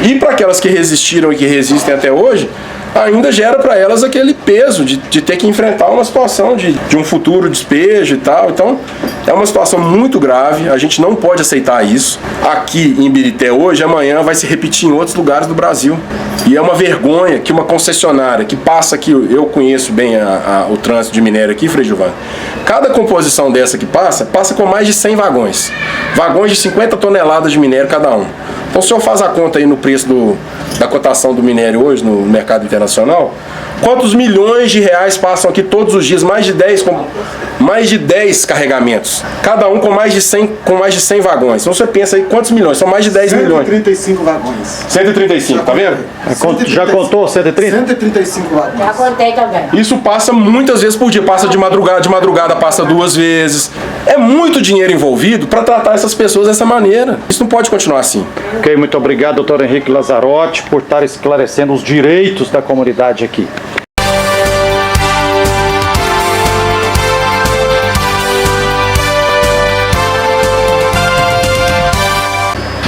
E para aquelas que resistiram e que resistem até hoje, ainda gera para elas aquele peso de ter que enfrentar uma situação de um futuro despejo e tal. Então, é uma situação muito grave, a gente não pode aceitar isso. Aqui em Ibirité hoje, amanhã vai se repetir em outros lugares do Brasil. E é uma vergonha que uma concessionária que passa aqui, eu conheço bem o trânsito de minério aqui, Frei Gilvan, cada composição dessa que passa com mais de 100 vagões. Vagões de 50 toneladas de minério cada um. Então, se o senhor faz a conta aí no preço da cotação do minério hoje no mercado internacional, quantos milhões de reais passam aqui todos os dias? Mais de 10 carregamentos. Cada um com mais de 100 vagões. Então, você pensa aí quantos milhões? São mais de 10 milhões. 135 vagões. 135, tá vendo? Já contou 130? 135 vagões. Já contei também. Isso passa muitas vezes por dia. Passa de madrugada passa 2 vezes. É muito dinheiro envolvido para tratar essas pessoas dessa maneira. Isso não pode continuar assim. Ok, muito obrigado, doutor Henrique Lazzarotti, por estar esclarecendo os direitos da comunidade aqui.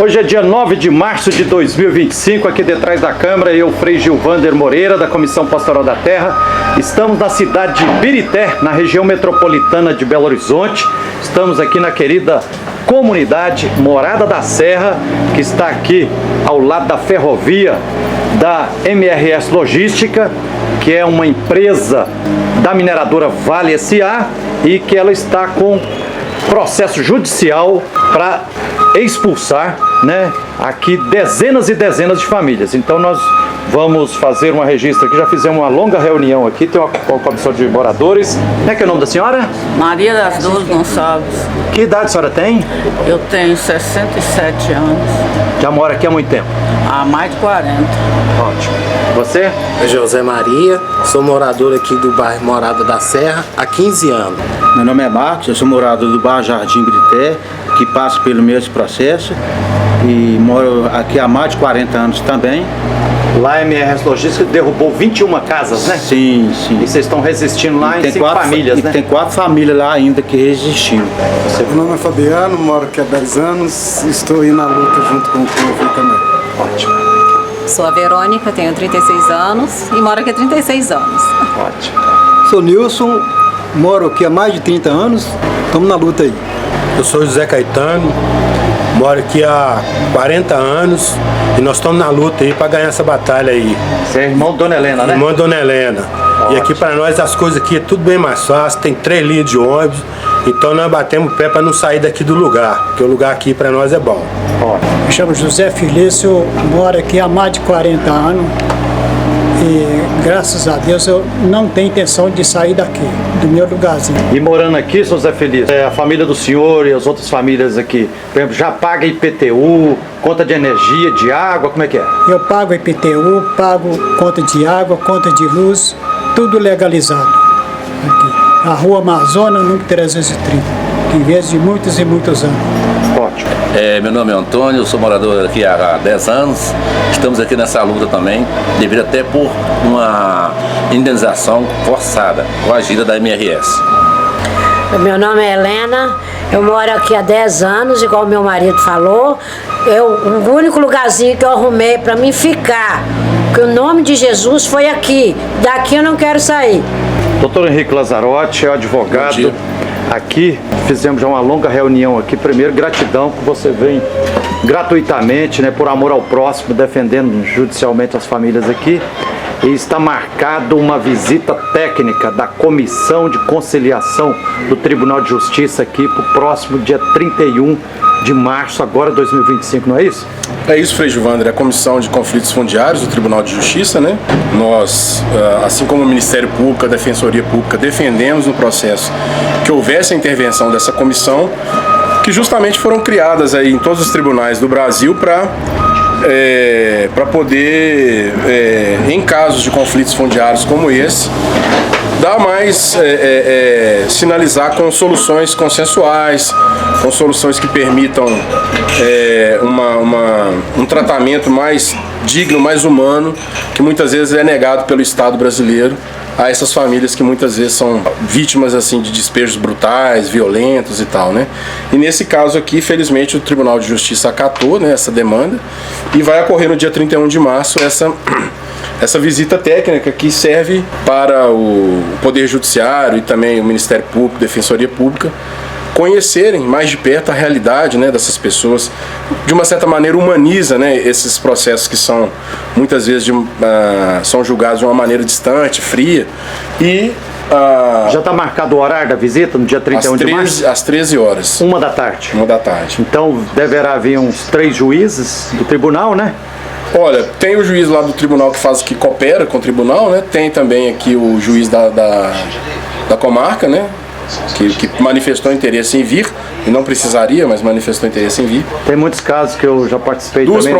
Hoje é dia 9 de março de 2025, aqui detrás da Câmara, eu, Frei Gilvander Moreira, da Comissão Pastoral da Terra. Estamos na cidade de Ibirité, na região metropolitana de Belo Horizonte. Estamos aqui na querida comunidade Morada da Serra, que está aqui ao lado da ferrovia da MRS Logística, que é uma empresa da mineradora Vale S.A. e que ela está com processo judicial para expulsar, né, aqui dezenas e dezenas de famílias. Então nós vamos fazer uma registro aqui, já fizemos uma longa reunião aqui, tem uma comissão de moradores. Como é que é o nome da senhora? Maria das Dores Gonçalves. Que idade a senhora tem? Eu tenho 67 anos, Já mora aqui há muito tempo? há mais de 40. Ótimo. Você? José Maria, sou morador aqui do bairro Morada da Serra há 15 anos. Meu nome é Marcos, eu sou morador do bairro Jardim Ibirité, que passa pelo mesmo processo e moro aqui há mais de 40 anos também. Lá a MRS Logística derrubou 21 casas, né? Sim, sim. E vocês estão resistindo lá em 5 famílias, e né? tem 4 famílias lá ainda que resistiram. Meu nome é Fabiano, moro aqui há 10 anos e estou aí na luta junto com o povo também. Ótimo, Sou a Verônica, tenho 36 anos e moro aqui há 36 anos. ótimo. Sou Nilson, moro aqui há mais de 30 anos, estamos na luta aí. Eu sou José Caetano, moro aqui há 40 anos e nós estamos na luta aí para ganhar essa batalha aí. Você é irmão de Dona Helena, né? Irmão de Dona Helena. Ótimo. E aqui para nós as coisas aqui é tudo bem mais fácil, tem 3 linhas de ônibus, então nós batemos o pé para não sair daqui do lugar, porque o lugar aqui para nós é bom. Ótimo. Me chamo José Felício, moro aqui há mais de 40 anos e graças a Deus eu não tenho intenção de sair daqui, do meu lugarzinho. E morando aqui, seu Zé Feliz, a família do senhor e as outras famílias aqui, por exemplo, já paga IPTU, conta de energia, de água, como é que é? Eu pago IPTU, pago conta de água, conta de luz, tudo legalizado aqui. A Rua Amazonas, número 330, em vez de muitos e muitos anos. Ótimo. Meu nome é Antônio, eu sou morador aqui há 10 anos. Estamos aqui nessa luta também, devido até por uma indenização forçada, coagida da MRS. Meu nome é Helena, eu moro aqui há 10 anos, igual meu marido falou. O único lugarzinho que eu arrumei para mim ficar, que o nome de Jesus foi aqui. Daqui eu não quero sair. Doutor Henrique Lazzarotti é o advogado. Aqui fizemos já uma longa reunião aqui. Primeiro, gratidão que você vem gratuitamente, né, por amor ao próximo, defendendo judicialmente as famílias aqui. E está marcado uma visita técnica da Comissão de Conciliação do Tribunal de Justiça aqui para o próximo dia 31 de março, agora 2025, não é isso? É isso, Frei Gilvander, a Comissão de Conflitos Fundiários do Tribunal de Justiça, né? Nós, assim como o Ministério Público, a Defensoria Pública, defendemos no processo que houvesse a intervenção dessa comissão, que justamente foram criadas aí em todos os tribunais do Brasil para poder, em casos de conflitos fundiários como esse, dar mais, sinalizar com soluções consensuais, com soluções que permitam um tratamento mais digno, mais humano, que muitas vezes é negado pelo Estado brasileiro a essas famílias que muitas vezes são vítimas assim de despejos brutais, violentos e tal, né? E nesse caso aqui, felizmente, o Tribunal de Justiça acatou, né, essa demanda e vai ocorrer no dia 31 de março essa visita técnica que serve para o Poder Judiciário e também o Ministério Público, Defensoria Pública, conhecerem mais de perto a realidade, né, dessas pessoas, de uma certa maneira humaniza, né, esses processos que são muitas vezes são julgados de uma maneira distante, fria e já está marcado o horário da visita no dia 31 de março? Às 13 horas. 1 da tarde. 1 da tarde. Então deverá vir uns 3 juízes do tribunal, né? Olha, tem o juiz lá do tribunal que coopera com o tribunal, né? Tem também aqui o juiz da comarca, né? Que manifestou interesse em vir, e não precisaria, mas manifestou interesse em vir. Tem muitos casos que eu já participei também.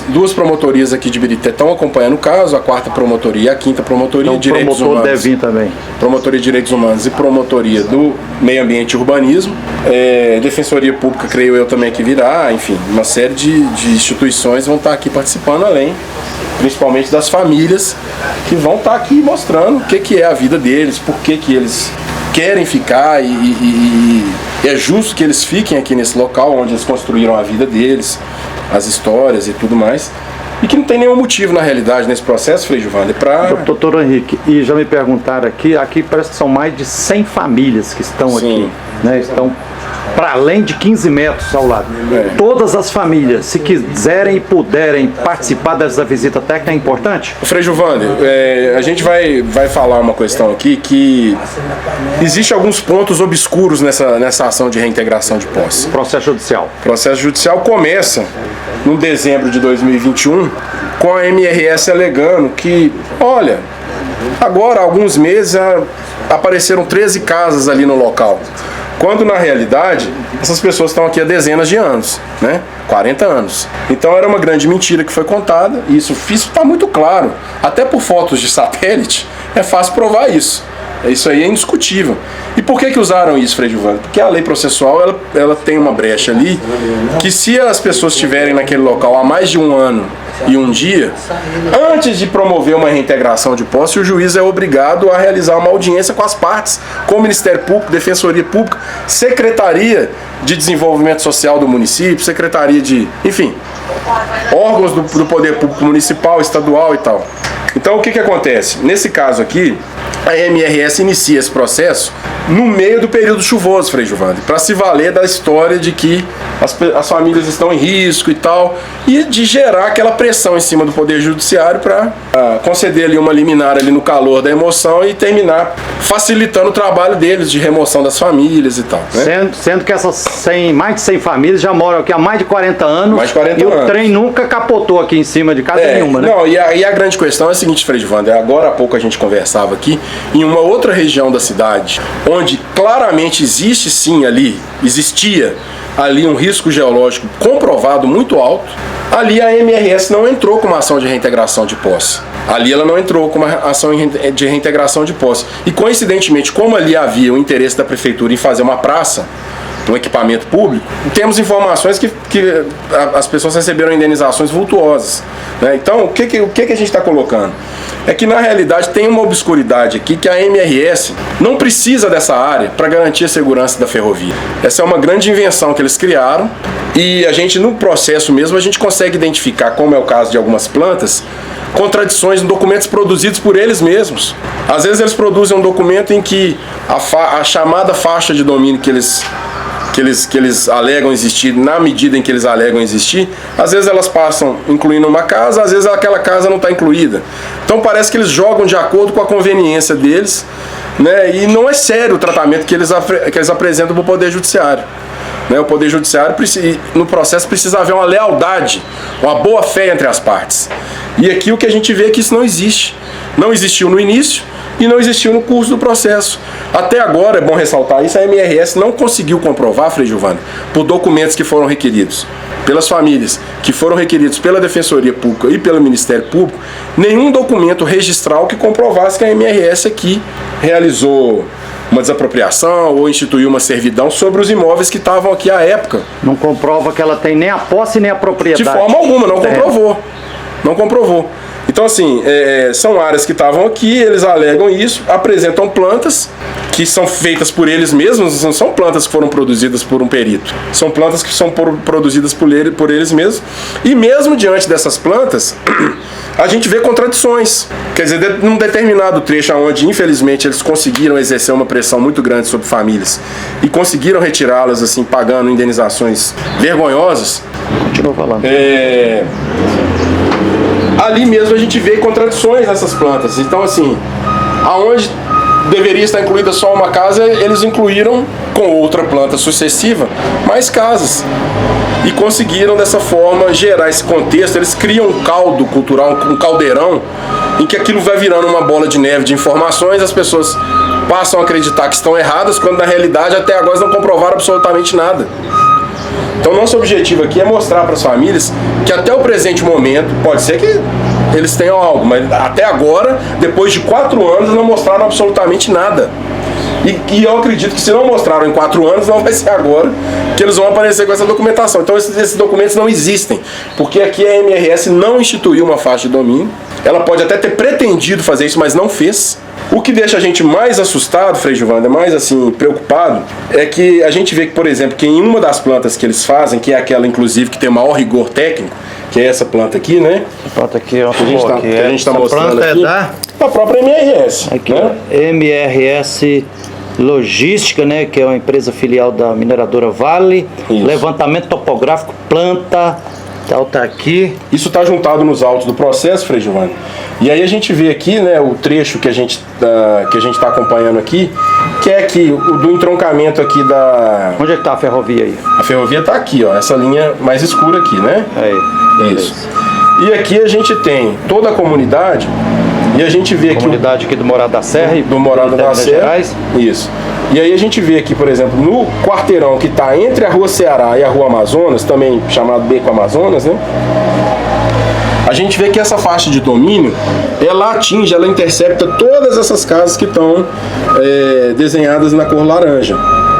Duas promotorias aqui de Birité estão acompanhando o caso, a 4ª promotoria e a 5ª promotoria de Direitos Humanos. Deve vir também. Promotoria de Direitos Humanos e Promotoria do Meio Ambiente e Urbanismo. Defensoria Pública, creio eu, também que virá. Enfim, uma série de instituições vão estar aqui participando, além principalmente das famílias que vão estar aqui mostrando o que é a vida deles, por que eles querem ficar e é justo que eles fiquem aqui nesse local onde eles construíram a vida deles, as histórias e tudo mais, e que não tem nenhum motivo na realidade nesse processo, Frei Gilvander, para... Doutor Henrique, e já me perguntaram aqui parece que são mais de 100 famílias que estão aqui, né? Estão para além de 15 metros ao lado. Todas as famílias, se quiserem e puderem participar dessa visita técnica, é importante? Frei Gilvander, a gente vai falar uma questão aqui que existe alguns pontos obscuros nessa ação de reintegração de posse. Processo judicial. O processo judicial começa no dezembro de 2021 com a MRS alegando que, olha, agora há alguns meses apareceram 13 casas ali no local. Quando na realidade essas pessoas estão aqui há dezenas de anos, né? 40 anos. Então era uma grande mentira que foi contada, e isso está muito claro. Até por fotos de satélite é fácil provar isso. Isso aí é indiscutível. E por que usaram isso, Frei Gilvander? Porque a lei processual ela tem uma brecha ali, que se as pessoas estiverem naquele local há mais de 1 ano e 1 dia, antes de promover uma reintegração de posse, o juiz é obrigado a realizar uma audiência com as partes, com o Ministério Público, Defensoria Pública, Secretaria de Desenvolvimento Social do município, Secretaria de, enfim, órgãos do Poder Público Municipal, Estadual e tal. Então o que acontece? Nesse caso aqui, a MRS inicia esse processo no meio do período chuvoso, Frei Gilvander, para se valer da história de que as famílias estão em risco e tal, e de gerar aquela pressão em cima do Poder Judiciário para conceder ali uma liminar ali no calor da emoção e terminar facilitando o trabalho deles de remoção das famílias e tal, né? Sendo que essas mais de 100 famílias já moram aqui há mais de 40 anos, o trem nunca capotou aqui em cima de casa nenhuma, né? Não, e a grande questão é a seguinte, Frei Gilvander, agora há pouco a gente conversava aqui, em uma outra região da cidade, onde claramente existia ali um risco geológico comprovado muito alto, ali a MRS não entrou com uma ação de reintegração de posse. Ali ela não entrou com uma ação de reintegração de posse. E coincidentemente, como ali havia o interesse da prefeitura em fazer uma praça, um equipamento público, temos informações que as pessoas receberam indenizações vultuosas, né? Então, o que a gente está colocando? É que na realidade tem uma obscuridade aqui, que a MRS não precisa dessa área para garantir a segurança da ferrovia. Essa é uma grande invenção que eles criaram, e a gente no processo mesmo a gente consegue identificar, como é o caso de algumas plantas, contradições em documentos produzidos por eles mesmos. Às vezes eles produzem um documento em que a chamada faixa de domínio que eles alegam existir, na medida em que eles alegam existir, às vezes elas passam incluindo uma casa, às vezes aquela casa não está incluída. Então parece que eles jogam de acordo com a conveniência deles, né? E não é sério o tratamento que eles apresentam para o Poder Judiciário. Né? O Poder Judiciário, no processo, precisa haver uma lealdade, uma boa fé entre as partes. E aqui o que a gente vê é que isso não existe. Não existiu no início e não existiu no curso do processo. Até agora, é bom ressaltar isso, a MRS não conseguiu comprovar, Frei Gilvander, por documentos que foram requeridos pelas famílias, que foram requeridos pela Defensoria Pública e pelo Ministério Público, nenhum documento registral que comprovasse que a MRS aqui realizou uma desapropriação ou instituiu uma servidão sobre os imóveis que estavam aqui à época. Não comprova que ela tem nem a posse nem a propriedade. De forma alguma, não comprovou. não comprovou. Então, assim, são áreas que estavam aqui, eles alegam isso, apresentam plantas que são feitas por eles mesmos, não são plantas que foram produzidas por um perito, são plantas que são produzidas por eles mesmos, e mesmo diante dessas plantas, a gente vê contradições. Quer dizer, num determinado trecho onde, infelizmente, eles conseguiram exercer uma pressão muito grande sobre famílias e conseguiram retirá-las, assim, pagando indenizações vergonhosas. Continua falando. Ali mesmo a gente vê contradições nessas plantas. Então, assim, aonde deveria estar incluída só uma casa, eles incluíram com outra planta sucessiva mais casas. E conseguiram dessa forma gerar esse contexto. Eles criam um caldo cultural, um caldeirão, em que aquilo vai virando uma bola de neve de informações, as pessoas passam a acreditar que estão erradas, quando na realidade até agora não comprovaram absolutamente nada. Então nosso objetivo aqui é mostrar para as famílias que até o presente momento, pode ser que eles tenham algo, mas até agora, depois de 4 anos, não mostraram absolutamente nada. E eu acredito que se não mostraram em 4 anos, não vai ser agora que eles vão aparecer com essa documentação. Então esses documentos não existem, porque aqui a MRS não instituiu uma faixa de domínio. Ela pode até ter pretendido fazer isso, mas não fez. O que deixa a gente mais assustado, Frei Gilvander, mais assim, preocupado, é que a gente vê que, por exemplo, que em uma das plantas que eles fazem, que é aquela, inclusive, que tem o maior rigor técnico, que é essa planta aqui, né? Essa planta aqui, ó. Que a gente tá mostrando planta aqui. Da própria MRS. Aqui, né? ó, MRS Logística, né? Que é uma empresa filial da mineradora Vale. Isso. Levantamento topográfico, planta... Tá aqui. Isso está juntado nos autos do processo, Frei Giovanni. E aí a gente vê aqui, né, o trecho que a gente está acompanhando aqui, que é aqui, o do entroncamento aqui da... Onde é que tá a ferrovia aí? A ferrovia está aqui, ó, essa linha mais escura aqui, né? Aí. Isso. E aqui a gente tem toda a comunidade, e a gente vê aqui... Comunidade aqui do Morada da Serra. Do Morada da Serra. Gerais. Isso. E aí a gente vê aqui, por exemplo, no quarteirão que está entre a Rua Ceará e a Rua Amazonas, também chamado Beco Amazonas, né? A gente vê que essa faixa de domínio, ela atinge, ela intercepta todas essas casas que estão desenhadas na cor laranja,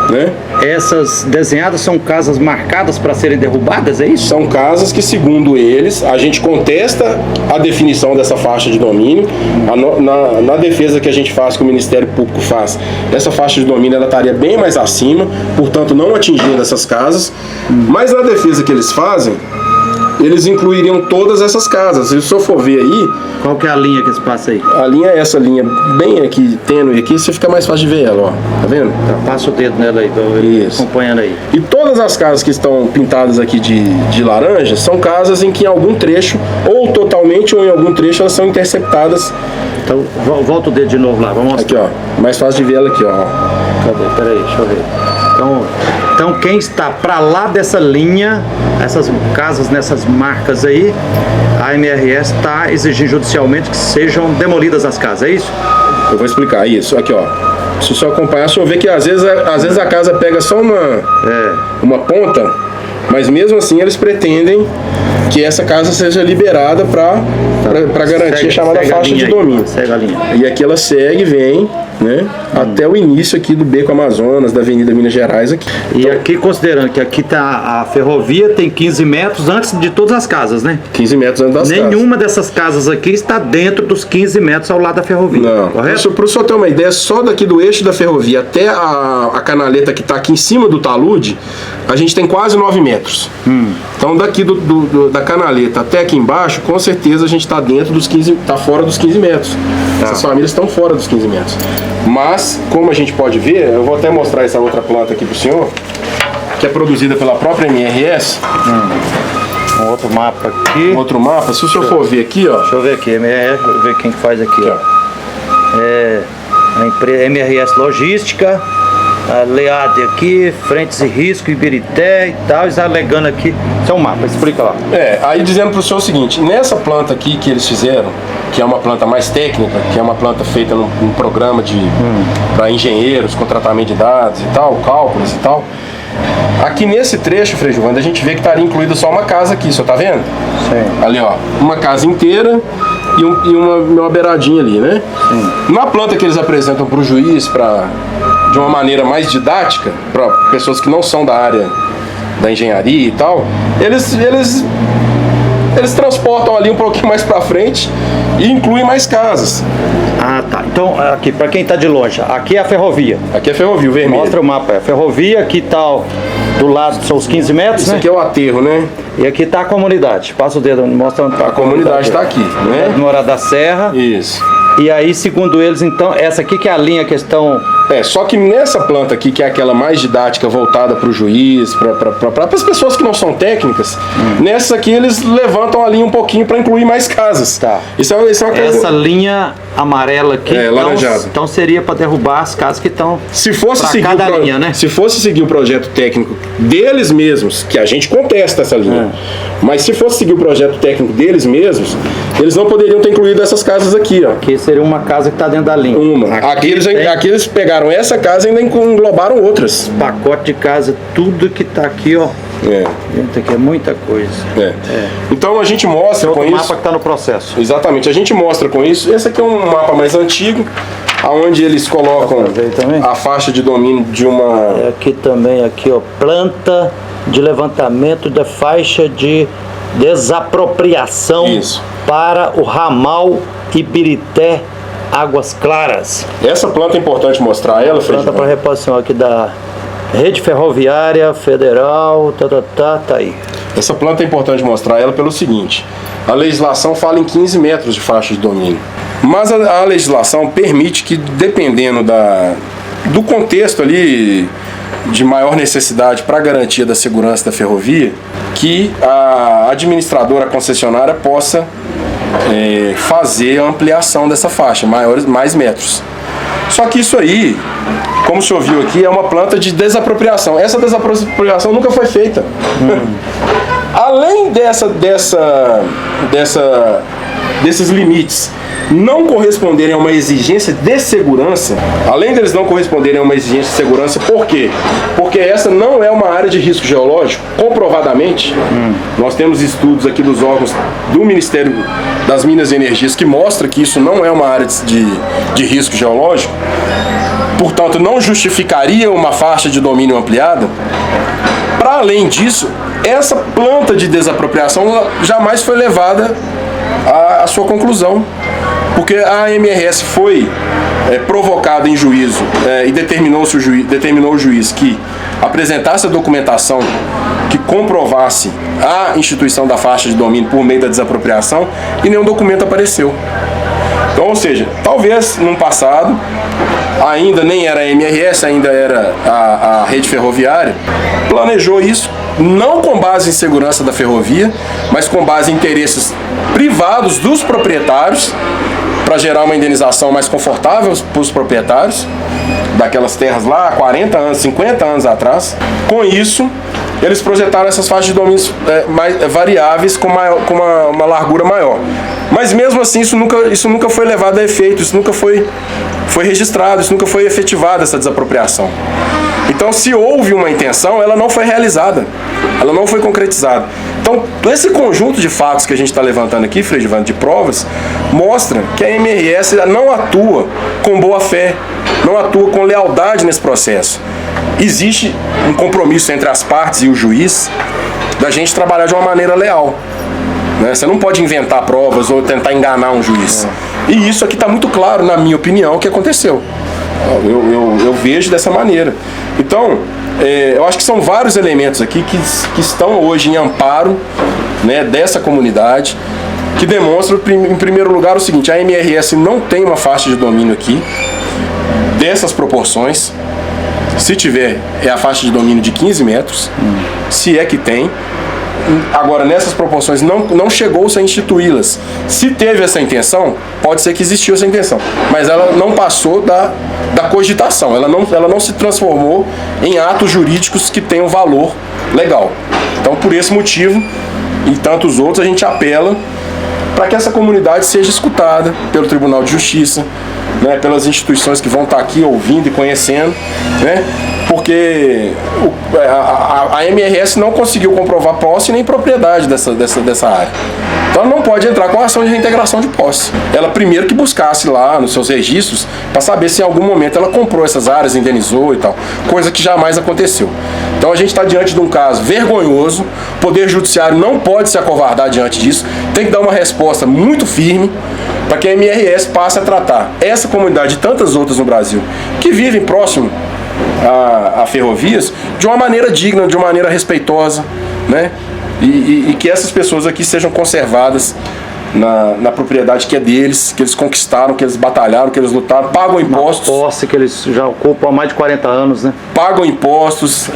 né? Essas desenhadas são casas marcadas para serem derrubadas, é isso? São casas que, segundo eles, a gente contesta a definição dessa faixa de domínio. Na defesa que a gente faz, que o Ministério Público faz, essa faixa de domínio ela estaria bem mais acima, portanto não atingindo essas casas. Mas na defesa que eles fazem, eles incluiriam todas essas casas. Se o senhor for ver aí... Qual que é a linha que se passa aí? A linha é essa linha bem aqui, tênue aqui, você fica mais fácil de ver ela, ó. Tá vendo? Tá, passa o dedo nela aí, Isso. acompanhando aí. E todas as casas que estão pintadas aqui de laranja são casas em que em algum trecho, ou totalmente ou em algum trecho, elas são interceptadas. Então, volta o dedo de novo lá, vamos mostrar. Aqui, ó. Mais fácil de ver ela aqui, ó. Cadê? Peraí, deixa eu ver. Então quem está para lá dessa linha, essas casas nessas marcas aí, a MRS está exigindo judicialmente que sejam demolidas as casas, é isso? Eu vou explicar isso. Aqui, ó. Se o senhor acompanhar, o senhor vê que às vezes a casa pega só uma ponta, mas mesmo assim eles pretendem que essa casa seja liberada para garantir a chamada faixa de domínio. Segue a linha. E aqui ela segue e vem, né, até o início aqui do Beco Amazonas, da Avenida Minas Gerais aqui. E então, aqui, considerando que aqui tá a ferrovia, tem 15 metros antes de todas as casas, né? 15 metros antes das casas. Nenhuma dessas casas aqui está dentro dos 15 metros ao lado da ferrovia. Não. Correto? Para o senhor ter uma ideia, só daqui do eixo da ferrovia até a canaleta que está aqui em cima do talude, a gente tem quase 9 metros. Então daqui da canaleta até aqui embaixo, com certeza a gente está dentro dos 15, está fora dos 15 metros. Essas famílias estão fora dos 15 metros. Mas, como a gente pode ver, eu vou até mostrar essa outra planta aqui para o senhor, que é produzida pela própria MRS. Um outro mapa aqui. Outro mapa, se o senhor for ver aqui, ó. Deixa eu ver aqui, MRS, deixa eu ver quem que faz aqui, ó. É a empresa MRS Logística, a Leade aqui, Frentes e Risco, Ibirité e tal, eles alegando aqui. Isso é um mapa, explica lá. Aí dizendo para o senhor o seguinte, nessa planta aqui que eles fizeram, que é uma planta mais técnica, que é uma planta feita num programa para engenheiros, com tratamento de dados e tal, cálculos e tal. Aqui nesse trecho, Frei Giovanni, a gente vê que estaria incluída só uma casa aqui, o senhor tá vendo? Sim. Ali, ó, uma casa inteira e uma beiradinha ali, né? Sim. Na planta que eles apresentam para o juiz, de uma maneira mais didática, para pessoas que não são da área da engenharia e tal, eles eles transportam ali um pouquinho mais para frente e incluem mais casas. Ah, tá. Então, aqui, para quem está de longe, aqui é a ferrovia. Aqui é a ferrovia, o vermelho. Mostra o mapa. É a ferrovia, aqui está do lado, são os 15 metros, Isso né? aqui é o aterro, né? E aqui está a comunidade. Passa o dedo, mostra onde está a comunidade. Está aqui, né? Morada da Serra. Isso. E aí, segundo eles, então, essa aqui que é a linha que estão... Só que nessa planta aqui, que é aquela mais didática, voltada para o juiz, para as pessoas que não são técnicas, nessa aqui eles levantam a linha um pouquinho para incluir mais casas. Tá. Isso é uma coisa... Essa linha amarela aqui, então seria para derrubar as casas que estão para cada linha, né? Se fosse seguir o projeto técnico deles mesmos, que a gente contesta essa linha, mas se fosse seguir o projeto técnico deles mesmos, eles não poderiam ter incluído essas casas aqui, ó. Aqui seria uma casa que está dentro da linha. Aqui eles pegaram essa casa e ainda englobaram outras. Pacote de casa, tudo que está aqui, ó. Gente, aqui é muita coisa. Então a gente mostra com isso. O mapa que está no processo. Exatamente, a gente mostra com isso. Esse aqui é um mapa mais antigo, onde eles colocam a faixa de domínio de uma. Aqui também, aqui, ó, planta de levantamento da faixa de desapropriação para o ramal Ibirité Águas Claras. Essa planta é importante mostrar ela, planta para reposição aqui da Rede Ferroviária Federal, tá aí. Essa planta é importante mostrar ela pelo seguinte: a legislação fala em 15 metros de faixa de domínio, mas a legislação permite que, dependendo do contexto ali de maior necessidade para a garantia da segurança da ferrovia, que a administradora concessionária possa fazer a ampliação dessa faixa, mais metros. Só que isso aí, como o senhor viu aqui, é uma planta de desapropriação. Essa desapropriação nunca foi feita. Além desses limites não corresponderem a uma exigência de segurança, além deles não corresponderem a uma exigência de segurança, por quê? Porque essa não é uma área de risco geológico, comprovadamente. Nós temos estudos aqui dos órgãos do Ministério das Minas e Energias que mostram que isso não é uma área de risco geológico, portanto não justificaria uma faixa de domínio ampliada. Para além disso, essa planta de desapropriação jamais foi levada à sua conclusão, porque a MRS foi provocada em juízo e determinou o juiz que apresentasse a documentação que comprovasse a instituição da faixa de domínio por meio da desapropriação, e nenhum documento apareceu. Então, ou seja, talvez num passado, ainda nem era a MRS, ainda era a rede ferroviária, planejou isso, não com base em segurança da ferrovia, mas com base em interesses privados dos proprietários, para gerar uma indenização mais confortável para os proprietários daquelas terras lá há 40 anos, 50 anos atrás. Com isso, eles projetaram essas faixas de domínios variáveis com uma largura maior. Mas mesmo assim, isso nunca foi levado a efeito, isso nunca foi registrado, isso nunca foi efetivado, essa desapropriação. Então, se houve uma intenção, ela não foi realizada, ela não foi concretizada. Então, esse conjunto de fatos que a gente está levantando aqui, Frei Gilvander, de provas, mostra que a MRS não atua com boa fé, não atua com lealdade nesse processo. Existe um compromisso entre as partes e o juiz da gente trabalhar de uma maneira leal. Você não pode inventar provas ou tentar enganar um juiz. E isso aqui está muito claro, na minha opinião, o que aconteceu. Eu vejo dessa maneira. Então, eu acho que são vários elementos aqui que estão hoje em amparo, né, dessa comunidade, que demonstram, em primeiro lugar, o seguinte: a MRS não tem uma faixa de domínio aqui dessas proporções. Se tiver, é a faixa de domínio de 15 metros, se é que tem. Agora, nessas proporções, não chegou-se a instituí-las. Se teve essa intenção, pode ser que existiu essa intenção, mas ela não passou da cogitação, ela não se transformou em atos jurídicos que tenham valor legal. Então, por esse motivo e tantos outros, a gente apela para que essa comunidade seja escutada pelo Tribunal de Justiça, né, pelas instituições que vão estar aqui ouvindo e conhecendo, né, porque a MRS não conseguiu comprovar posse nem propriedade dessa área. Então ela não pode entrar com a ação de reintegração de posse. Ela primeiro que buscasse lá nos seus registros para saber se em algum momento ela comprou essas áreas, indenizou e tal, coisa que jamais aconteceu. Então a gente está diante de um caso vergonhoso, o Poder Judiciário não pode se acovardar diante disso, tem que dar uma resposta muito firme para que a MRS passe a tratar essa comunidade e tantas outras no Brasil que vivem próximo a ferrovias de uma maneira digna, de uma maneira respeitosa, né? E que essas pessoas aqui sejam conservadas na propriedade que é deles, que eles conquistaram, que eles batalharam, que eles lutaram, pagam impostos. Uma posse que eles já ocupam há mais de 40 anos, né? Pagam impostos,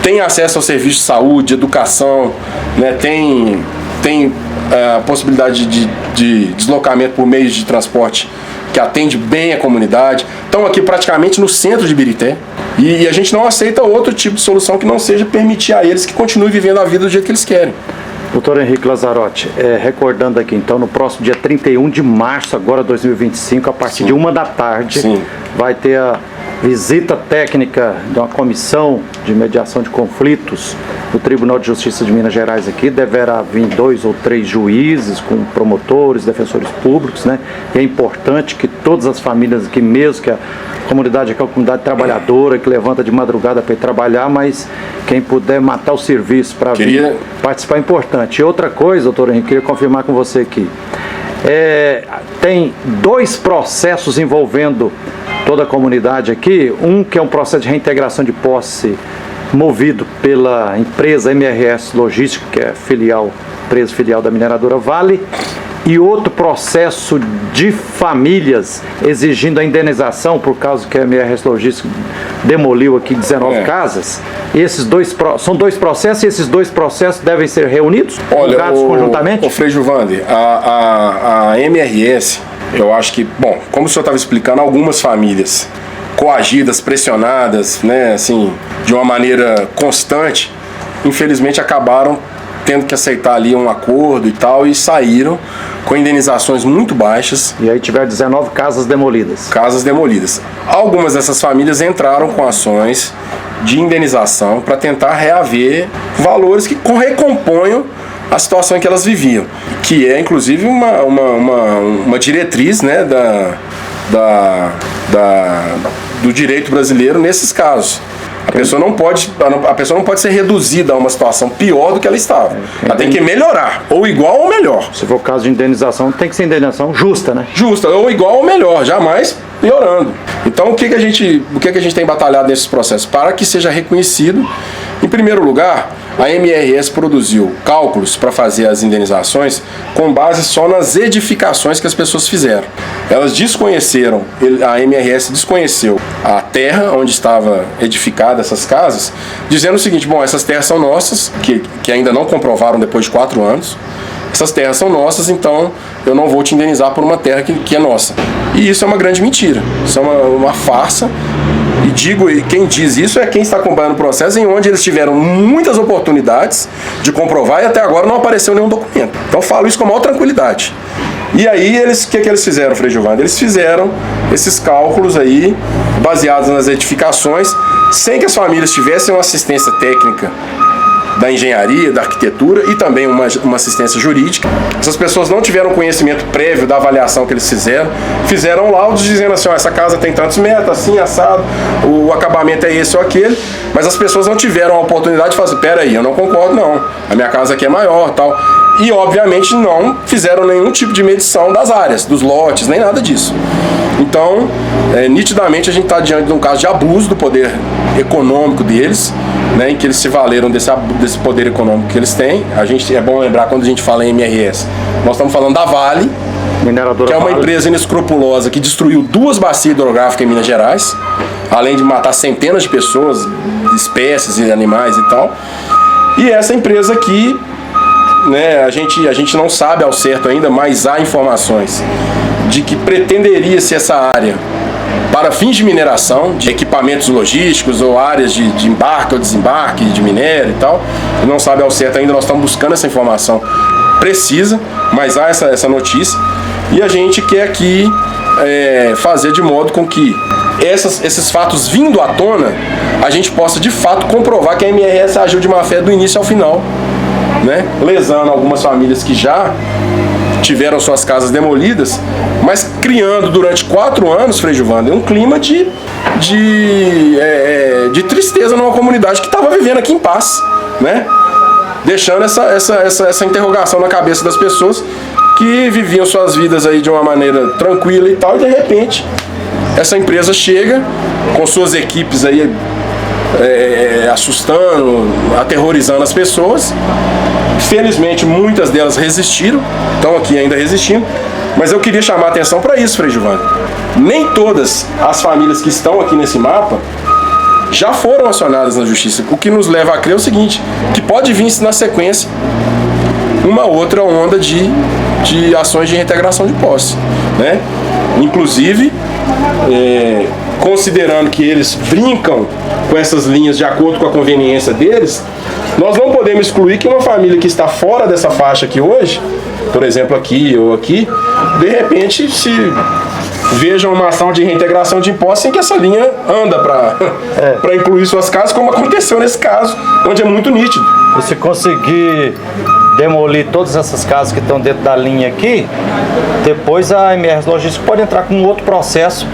têm acesso ao serviço de saúde, educação, né? Tem a possibilidade de deslocamento por meios de transporte que atende bem a comunidade. Estão aqui praticamente no centro de Birité. E a gente não aceita outro tipo de solução que não seja permitir a eles que continuem vivendo a vida do jeito que eles querem. Doutor Henrique Lazzarotti, recordando aqui, então, no próximo dia 31 de março, agora 2025, a partir de 1 da tarde, vai ter a visita técnica de uma comissão de mediação de conflitos do Tribunal de Justiça de Minas Gerais aqui. Deverá vir 2 ou 3 juízes com promotores, defensores públicos, né? E é importante que todas as famílias aqui, mesmo que a comunidade aqui é uma comunidade trabalhadora, que levanta de madrugada para ir trabalhar, mas quem puder matar o serviço para vir participar é importante. E outra coisa, doutor Henrique, queria confirmar com você aqui. Tem 2 processos envolvendo toda a comunidade aqui. Um que é um processo de reintegração de posse movido pela empresa MRS Logística, que é empresa filial da mineradora Vale, e outro processo de famílias exigindo a indenização por causa que a MRS Logística demoliu aqui 19 casas. São 2 processos e esses 2 processos devem ser reunidos, julgados conjuntamente? Frei Gilvander, a MRS, eu acho que, bom, como o senhor estava explicando, algumas famílias coagidas, pressionadas, né, assim, de uma maneira constante, infelizmente acabaram tendo que aceitar ali um acordo e tal, e saíram com indenizações muito baixas. E aí tiveram 19 casas demolidas. Casas demolidas. Algumas dessas famílias entraram com ações de indenização para tentar reaver valores que recomponham a situação em que elas viviam, que é inclusive uma diretriz, né, do direito brasileiro nesses casos. A pessoa não pode ser reduzida a uma situação pior do que ela estava. Ela tem que melhorar, ou igual ou melhor. Se for caso de indenização, tem que ser indenização justa, né? Justa, ou igual ou melhor, jamais piorando. Então o que a gente tem batalhado nesses processos? Para que seja reconhecido, em primeiro lugar, a MRS produziu cálculos para fazer as indenizações com base só nas edificações que as pessoas fizeram. Elas desconheceram, a MRS desconheceu a terra onde estava edificada essas casas, dizendo o seguinte: bom, essas terras são nossas, que ainda não comprovaram depois de 4 anos. Essas terras são nossas, então eu não vou te indenizar por uma terra que é nossa. E isso é uma grande mentira, isso é uma farsa. E quem diz isso é quem está acompanhando o processo, em onde eles tiveram muitas oportunidades de comprovar e até agora não apareceu nenhum documento. Então eu falo isso com a maior tranquilidade. E aí o que eles fizeram, Frei Gilvander? Eles fizeram esses cálculos aí, baseados nas edificações, sem que as famílias tivessem uma assistência técnica da engenharia, da arquitetura e também uma assistência jurídica. Essas pessoas não tiveram conhecimento prévio da avaliação que eles fizeram laudos dizendo assim: ó, essa casa tem tantos metros, assim, assado, o acabamento é esse ou aquele, mas as pessoas não tiveram a oportunidade de falar assim: pera aí, eu não concordo não, a minha casa aqui é maior, tal. E obviamente não fizeram nenhum tipo de medição das áreas, dos lotes, nem nada disso. Então, nitidamente a gente está diante de um caso de abuso do poder econômico deles, né, em que eles se valeram desse poder econômico que eles têm. É bom lembrar, quando a gente fala em MRS, nós estamos falando da Vale, que é uma empresa inescrupulosa que destruiu 2 bacias hidrográficas em Minas Gerais, além de matar centenas de pessoas, espécies e animais e tal. E essa empresa aqui, né, a gente não sabe ao certo ainda, mas há informações de que pretenderia-se essa área para fins de mineração, de equipamentos logísticos ou áreas de embarque ou desembarque de minério e tal. Não sabe ao certo ainda, nós estamos buscando essa informação precisa, mas há essa notícia. E a gente quer aqui fazer de modo com que esses fatos vindo à tona, a gente possa de fato comprovar que a MRS agiu de má fé do início ao final, né? Lesando algumas famílias que já tiveram suas casas demolidas, mas criando durante 4 anos, Frei Gilvander, um clima de tristeza numa comunidade que estava vivendo aqui em paz, né? Deixando essa interrogação na cabeça das pessoas que viviam suas vidas aí de uma maneira tranquila e tal, e de repente essa empresa chega com suas equipes aí assustando, aterrorizando as pessoas. Felizmente muitas delas resistiram, estão aqui ainda resistindo, mas eu queria chamar a atenção para isso, Frei Gilvander. Nem todas as famílias que estão aqui nesse mapa já foram acionadas na justiça, o que nos leva a crer o seguinte, que pode vir na sequência uma outra onda de ações de reintegração de posse, né? Inclusive, considerando que eles brincam com essas linhas de acordo com a conveniência deles, nós não podemos excluir que uma família que está fora dessa faixa aqui hoje, por exemplo aqui ou aqui, de repente se vejam uma ação de reintegração de posse em que essa linha anda para incluir suas casas, como aconteceu nesse caso, onde é muito nítido. E se conseguir demolir todas essas casas que estão dentro da linha aqui, depois a MRS Logística pode entrar com um outro processo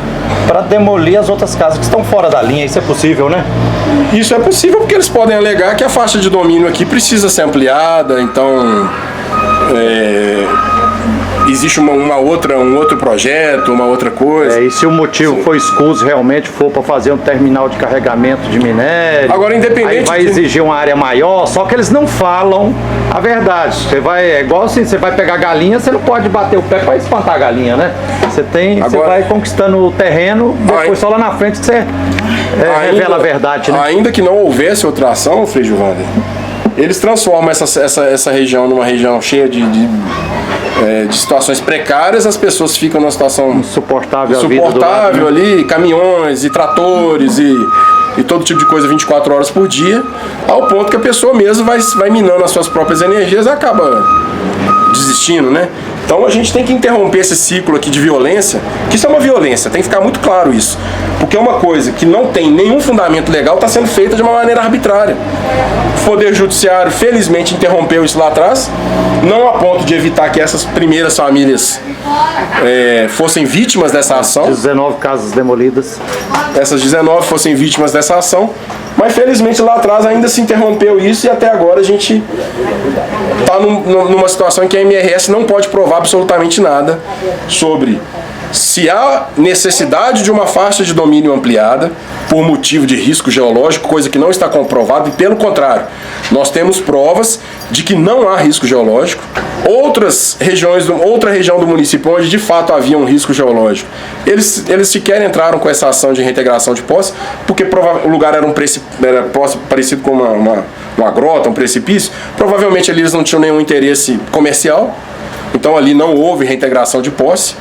para demolir as outras casas que estão fora da linha. Isso é possível, né? Isso é possível porque eles podem alegar que a faixa de domínio aqui precisa ser ampliada, então existe um outro projeto, uma outra coisa. E se o motivo for escuso, realmente for para fazer um terminal de carregamento de minério, agora, independente aí vai exigir uma área maior, só que eles não falam a verdade. É igual assim, você vai pegar galinha, você não pode bater o pé para espantar a galinha, né? Você vai conquistando o terreno, depois só lá na frente que você revela a verdade, né? Ainda que não houvesse outra ação, Frei Gilvander, eles transformam essa região numa região cheia de situações precárias, as pessoas ficam numa situação insuportável ali, caminhões e tratores e todo tipo de coisa 24 horas por dia, ao ponto que a pessoa mesmo vai minando as suas próprias energias e acaba desistindo, né? Então a gente tem que interromper esse ciclo aqui de violência, que isso é uma violência, tem que ficar muito claro isso, porque é uma coisa que não tem nenhum fundamento legal, está sendo feita de uma maneira arbitrária. O Poder Judiciário felizmente interrompeu isso lá atrás, não a ponto de evitar que essas primeiras famílias fossem vítimas dessa ação. 19 casas demolidas. Essas 19 fossem vítimas dessa ação, mas felizmente lá atrás ainda se interrompeu isso e até agora a gente está numa situação em que a MRS não pode provar absolutamente nada sobre se há necessidade de uma faixa de domínio ampliada por motivo de risco geológico, coisa que não está comprovada, e pelo contrário, nós temos provas de que não há risco geológico. Outra região do município onde de fato havia um risco geológico, eles sequer entraram com essa ação de reintegração de posse, porque o lugar era parecido com uma grota, um precipício, provavelmente eles não tinham nenhum interesse comercial, então ali não houve reintegração de posse.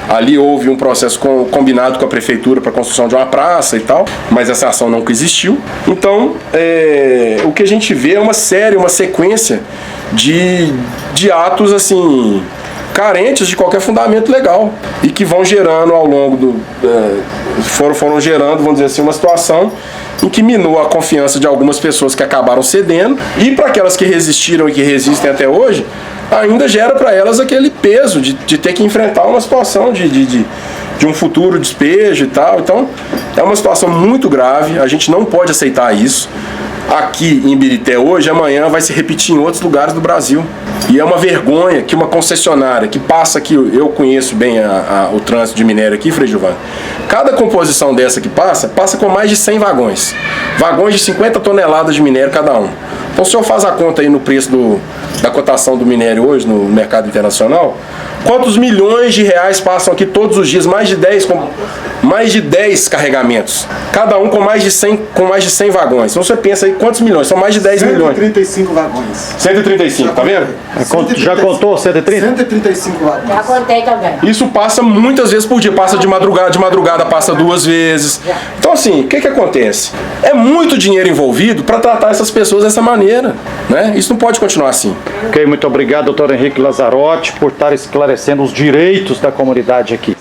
Ali houve um processo combinado com a prefeitura para a construção de uma praça e tal, mas essa ação nunca existiu. Então, o que a gente vê é uma sequência de atos assim carentes de qualquer fundamento legal e que vão gerando ao longo foram gerando, vamos dizer assim, uma situação em que minua a confiança de algumas pessoas que acabaram cedendo, e para aquelas que resistiram e que resistem até hoje, ainda gera para elas aquele peso de ter que enfrentar uma situação de um futuro despejo e tal. Então é uma situação muito grave, a gente não pode aceitar isso. Aqui em Ibirité hoje, amanhã vai se repetir em outros lugares do Brasil. E é uma vergonha que uma concessionária que passa aqui, eu conheço bem o trânsito de minério aqui, Frei Gilvander, cada composição dessa que passa com mais de 100 vagões. Vagões de 50 toneladas de minério cada um. Então, se o senhor faz a conta aí no preço da cotação do minério hoje no mercado internacional, quantos milhões de reais passam aqui todos os dias? Mais de 10 carregamentos. Cada um com mais de 100 vagões. Então você pensa aí quantos milhões? São mais de 10 milhões. 135 vagões. 135, tá vendo? Já contou 130? 135 vagões. Já contei também. Isso passa muitas vezes por dia. Passa de madrugada passa 2 vezes. Então assim, o que acontece? É muito dinheiro envolvido para tratar essas pessoas dessa maneira, né? Isso não pode continuar assim. Ok, muito obrigado, doutor Henrique Lazzarotti, por estar esclarecendo esclarecendo os direitos da comunidade aqui.